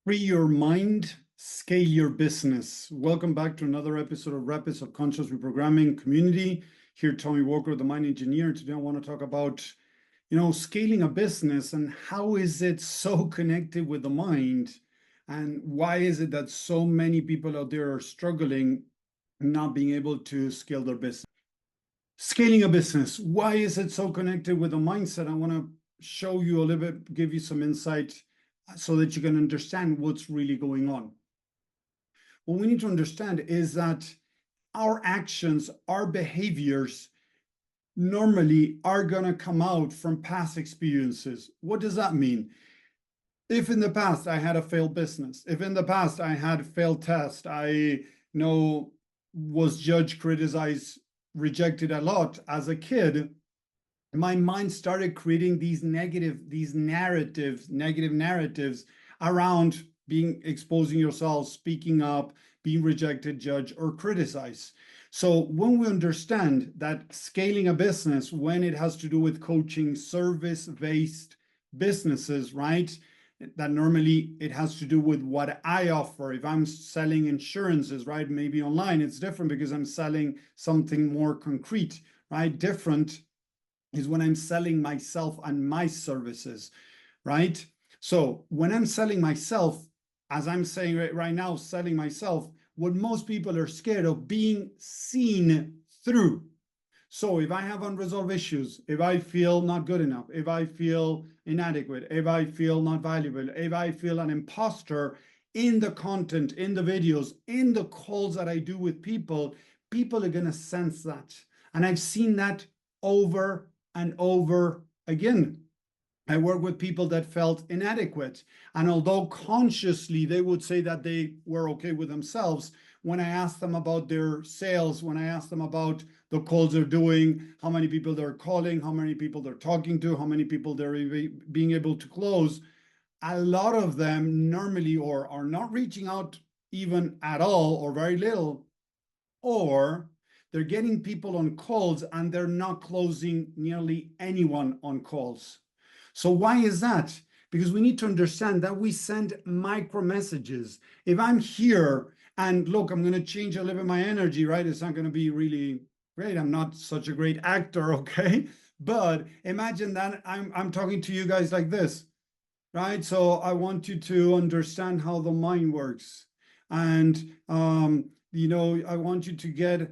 Free your mind, scale your business. Welcome back to another episode of Rapid Subconscious Reprogramming Community. Here, Tommy Walker, the mind engineer. Today, I want to talk about, scaling a business and how is it so connected with the mind, and why is it that so many people out there are struggling, not being able to scale their business. Scaling a business. Why is it so connected with the mindset? I want to show you a little bit, give you some insight so that you can understand what's really going on. What we need to understand is that our actions, our behaviors normally are going to come out from past experiences. What does that mean? If in the past I had a failed business, if in the past I had failed test, I was judged, criticized, rejected a lot as a kid, my mind started creating these negative narratives around exposing yourself, speaking up, being rejected, judged, or criticized. So when we understand that scaling a business, when it has to do with coaching, service-based businesses, right? That normally it has to do with what I offer. If I'm selling insurances, right? Maybe online, it's different because I'm selling something more concrete, right? Different is when I'm selling myself and my services, right? So when I'm selling myself, as I'm saying right now, selling myself, what most people are scared of being seen through. So if I have unresolved issues, if I feel not good enough, if I feel inadequate, if I feel not valuable, if I feel an imposter in the content, in the videos, in the calls that I do with people, people are going to sense that. And I've seen that over and over again. I work with people that felt inadequate. And although consciously they would say that they were okay with themselves, when I asked them about their sales, when I asked them about the calls they're doing, how many people they're calling, how many people they're talking to, how many people they're being able to close, a lot of them normally or are not reaching out even at all or very little, or they're getting people on calls and they're not closing nearly anyone on calls. So why is that? Because we need to understand that we send micro messages. If I'm here and look, I'm going to change a little bit my energy, right? It's not going to be really great. I'm not such a great actor, okay? But imagine that I'm talking to you guys like this, right? So I want you to understand how the mind works. And, I want you to get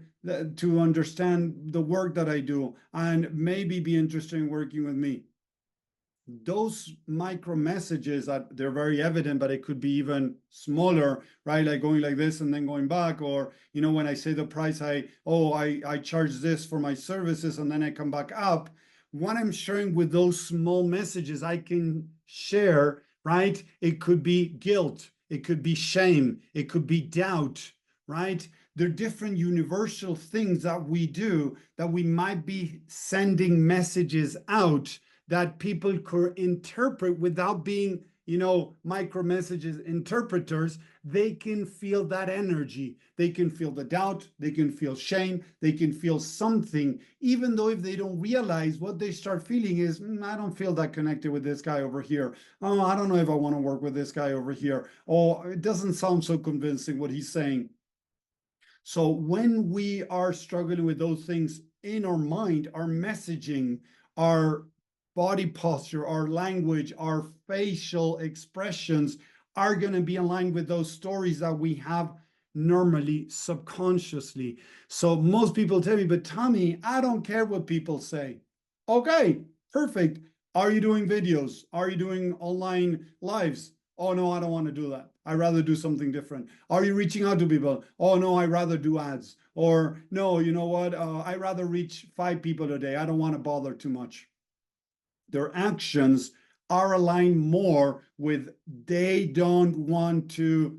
to understand the work that I do and maybe be interested in working with me. Those micro messages, that they're very evident, but it could be even smaller, right? Like going like this and then going back, or when I say the price, I charge this for my services and then I come back up. What I'm sharing with those small messages, I can share, right? It could be guilt, it could be shame, it could be doubt, right? They're different universal things that we do that we might be sending messages out that people could interpret without being, micro messages interpreters. They can feel that energy. They can feel the doubt. They can feel shame. They can feel something, even though if they don't realize, what they start feeling is, I don't feel that connected with this guy over here. Oh, I don't know if I want to work with this guy over here. Oh, it doesn't sound so convincing what he's saying. So when we are struggling with those things in our mind, our messaging, our body posture, our language, our facial expressions are going to be aligned with those stories that we have normally subconsciously. So most people tell me, but Tommy, I don't care what people say. Okay, perfect. Are you doing videos? Are you doing online lives? Oh, no, I don't want to do that. I'd rather do something different. Are you reaching out to people? Oh, no, I'd rather do ads. Or no, you know what? I'd rather reach 5 people a day. I don't want to bother too much. Their actions are aligned more with they don't want to,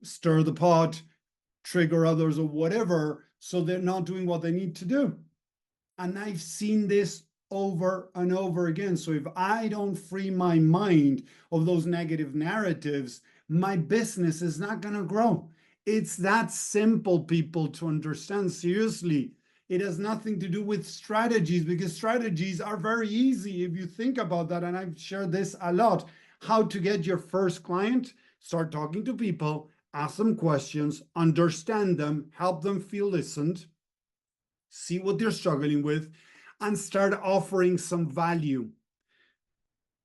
stir the pot, trigger others or whatever. So they're not doing what they need to do. And I've seen this over and over again. So if I don't free my mind of those negative narratives, my business is not going to grow. It's that simple, people, to understand. Seriously, it has nothing to do with strategies, because strategies are very easy if you think about that. And I've shared this a lot. How to get your first client? Start talking to people, ask them questions, understand them, help them feel listened, see what they're struggling with, and start offering some value.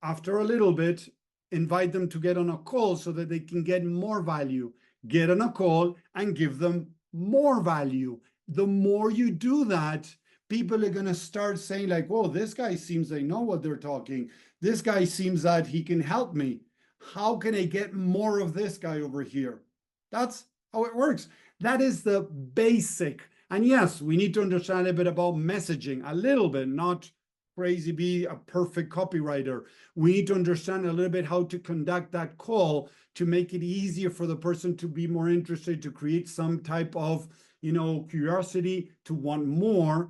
After a little bit, invite them to get on a call so that they can get more value. Get on a call and give them more value. The more you do that, people are going to start saying like, whoa, this guy seems they know what they're talking. This guy seems that he can help me. How can I get more of this guy over here? That's how it works. That is the basic. And yes, we need to understand a bit about messaging, a little bit, not crazy be a perfect copywriter. We need to understand a little bit how to conduct that call to make it easier for the person to be more interested, to create some type of, curiosity, to want more.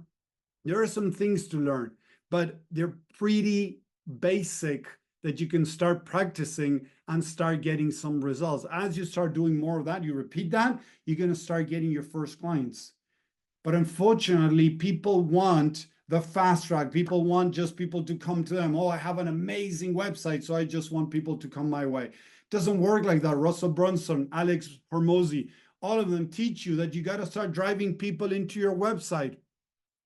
There are some things to learn, but they're pretty basic that you can start practicing and start getting some results. As you start doing more of that, you repeat that, you're going to start getting your first clients. But unfortunately, people want the fast track. People want just people to come to them. Oh, I have an amazing website, so I just want people to come my way. It doesn't work like that. Russell Brunson, Alex Hormozy, all of them teach you that you got to start driving people into your website.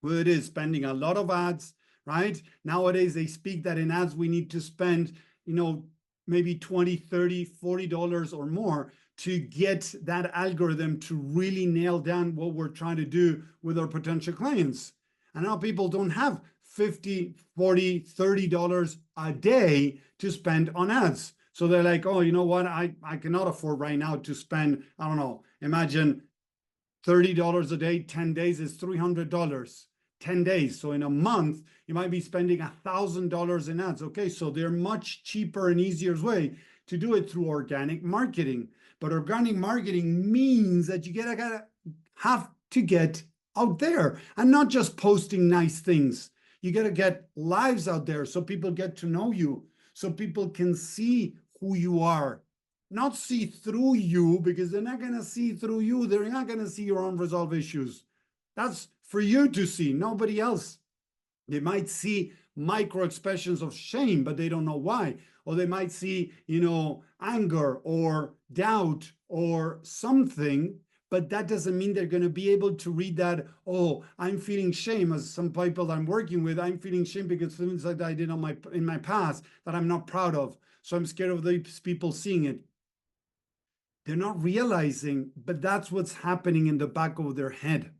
Whether it is spending a lot of ads, right? Nowadays, they speak that in ads, we need to spend, maybe $20, $30, $40 or more to get that algorithm to really nail down what we're trying to do with our potential clients. And now people don't have $50, $40, $30 a day to spend on ads. So they're like, oh, you know what? I cannot afford right now to spend, I don't know, imagine $30 a day, 10 days is $300. 10 days. So in a month, you might be spending $1,000 in ads. Okay, so they're much cheaper and easier way to do it through organic marketing. But organic marketing means that you gotta have to get out there and not just posting nice things. You gotta get lives out there so people get to know you, so people can see who you are. Not see through you, because they're not gonna see through you. They're not gonna see your unresolved issues. That's for you to see, nobody else. They might see micro expressions of shame, but they don't know why. Or they might see, anger or doubt or something, but that doesn't mean they're going to be able to read that. Oh, I'm feeling shame. As some people I'm working with, I'm feeling shame because things that I did in my past that I'm not proud of. So I'm scared of these people seeing it. They're not realizing, but that's what's happening in the back of their head.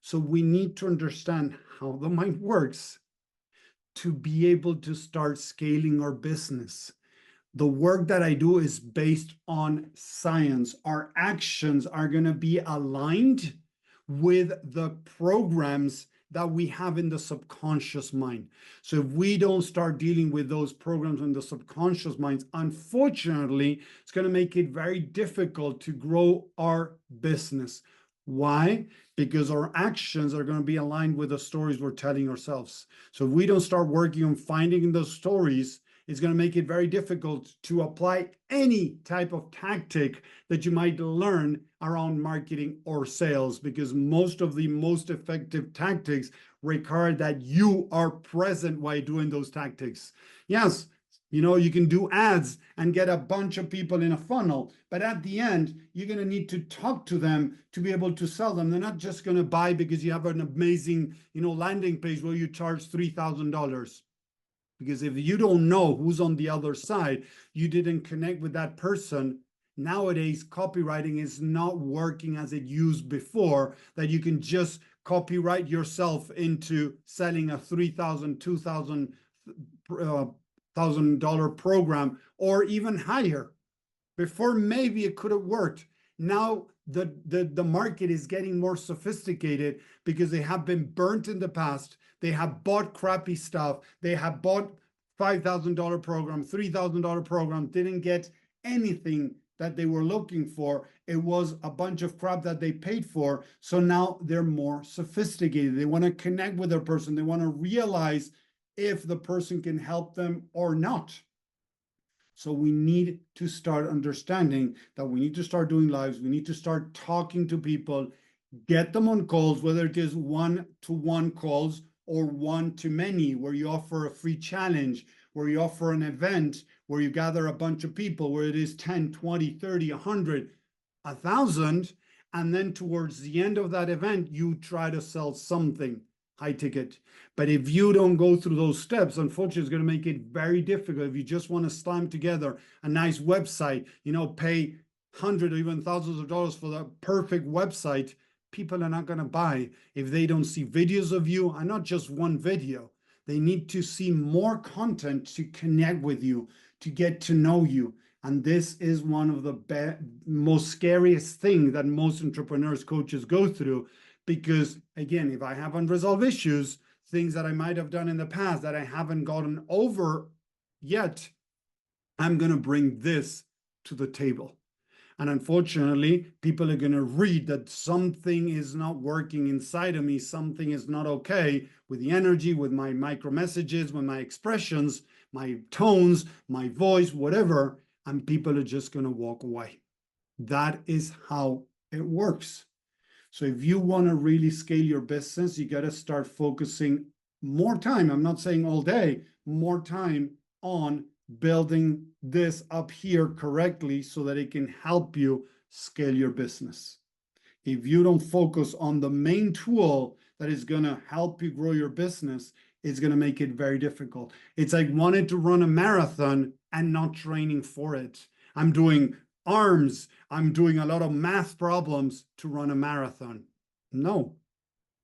So we need to understand how the mind works to be able to start scaling our business. The work that I do is based on science. Our actions are going to be aligned with the programs that we have in the subconscious mind. So if we don't start dealing with those programs in the subconscious minds, unfortunately, it's going to make it very difficult to grow our business. Why? Because our actions are going to be aligned with the stories we're telling ourselves. So if we don't start working on finding those stories, it's going to make it very difficult to apply any type of tactic that you might learn around marketing or sales, because most of the most effective tactics require that you are present while doing those tactics. Yes, you can do ads and get a bunch of people in a funnel, but at the end, you're going to need to talk to them to be able to sell them. They're not just going to buy because you have an amazing, landing page where you charge $3,000. Because if you don't know who's on the other side, you didn't connect with that person. Nowadays, copywriting is not working as it used before, that you can just copyright yourself into selling a $3,000, $2,000 program or even higher. Before, maybe it could have worked. Now the market is getting more sophisticated because they have been burnt in the past. They have bought crappy stuff. They have bought $5,000 program, $3,000 program, didn't get anything that they were looking for. It was a bunch of crap that they paid for. So now they're more sophisticated. They want to connect with their person. They want to realize if the person can help them or not. So we need to start understanding that we need to start doing lives. We need to start talking to people, get them on calls, whether it is one-to-one calls or one-to-many, where you offer a free challenge, where you offer an event, where you gather a bunch of people, where it is 10, 20, 30, 100, 1,000, and then towards the end of that event, you try to sell something high ticket. But if you don't go through those steps, unfortunately, it's going to make it very difficult. If you just want to slam together a nice website, pay hundreds or even thousands of dollars for the perfect website, people are not going to buy if they don't see videos of you, and not just one video. They need to see more content to connect with you, to get to know you. And this is one of the most scariest things that most entrepreneurs, coaches go through. Because again, if I have unresolved issues, things that I might have done in the past that I haven't gotten over yet, I'm going to bring this to the table. And unfortunately, people are going to read that something is not working inside of me, something is not okay with the energy, with my micro messages, with my expressions, my tones, my voice, whatever, and people are just going to walk away. That is how it works. So if you want to really scale your business, you got to start focusing more time. I'm not saying all day, more time on building this up here correctly so that it can help you scale your business. If you don't focus on the main tool that is going to help you grow your business, it's going to make it very difficult. It's like wanting to run a marathon and not training for it. I'm doing arms, I'm doing a lot of math problems to run a marathon. No,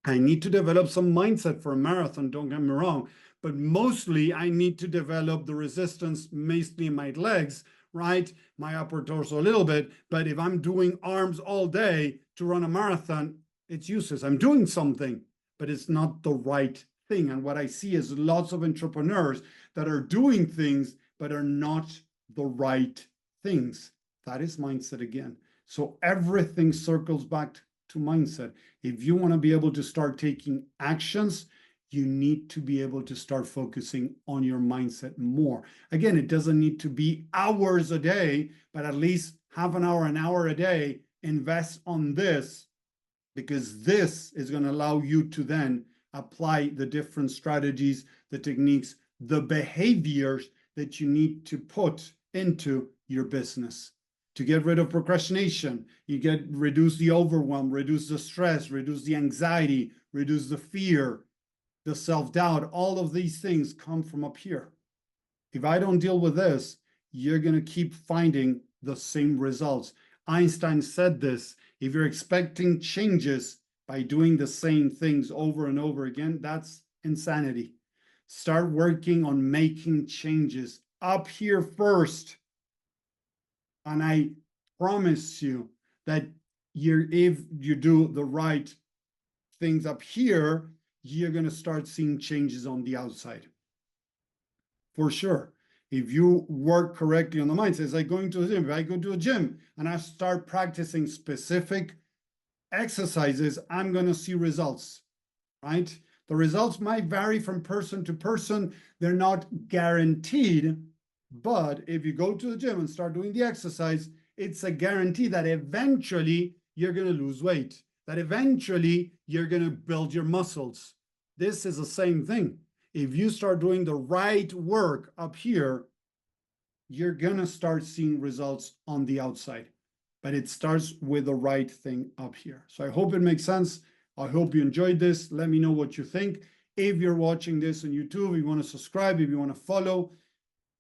I need to develop some mindset for a marathon, don't get me wrong, but mostly I need to develop the resistance, mostly in my legs, right? My upper torso a little bit, but if I'm doing arms all day to run a marathon, it's useless. I'm doing something, but it's not the right thing. And what I see is lots of entrepreneurs that are doing things, but are not the right things. That is mindset again. So everything circles back to mindset. If you want to be able to start taking actions, you need to be able to start focusing on your mindset more. Again, it doesn't need to be hours a day, but at least half an hour a day, invest on this, because this is going to allow you to then apply the different strategies, the techniques, the behaviors that you need to put into your business. To get rid of procrastination, reduce the overwhelm, reduce the stress, reduce the anxiety, reduce the fear, the self-doubt. All of these things come from up here. If I don't deal with this, you're going to keep finding the same results. Einstein said this: if you're expecting changes by doing the same things over and over again, that's insanity. Start working on making changes up here first. And I promise you that if you do the right things up here, you're going to start seeing changes on the outside. For sure. If you work correctly on the mindset, it's like going to the gym. If I go to a gym and I start practicing specific exercises, I'm going to see results, right? The results might vary from person to person. They're not guaranteed. But if you go to the gym and start doing the exercise, it's a guarantee that eventually you're going to lose weight, that eventually you're going to build your muscles. This is the same thing. If you start doing the right work up here, you're going to start seeing results on the outside. But it starts with the right thing up here. So I hope it makes sense. I hope you enjoyed this. Let me know what you think. If you're watching this on YouTube, if you want to subscribe, if you want to follow,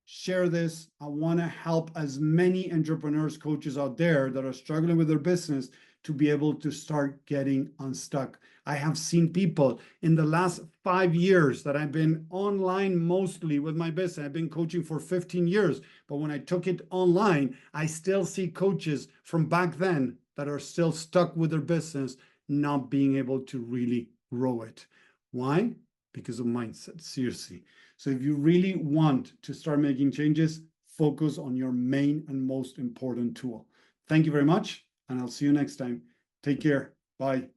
share this. I want to help as many entrepreneurs, coaches out there that are struggling with their business to be able to start getting unstuck. I have seen people in the last 5 years that I've been online mostly with my business. I've been coaching for 15 years, but when I took it online, I still see coaches from back then that are still stuck with their business, not being able to really grow it. Why? Because of mindset, seriously. So if you really want to start making changes, focus on your main and most important tool. Thank you very much, and I'll see you next time. Take care. Bye.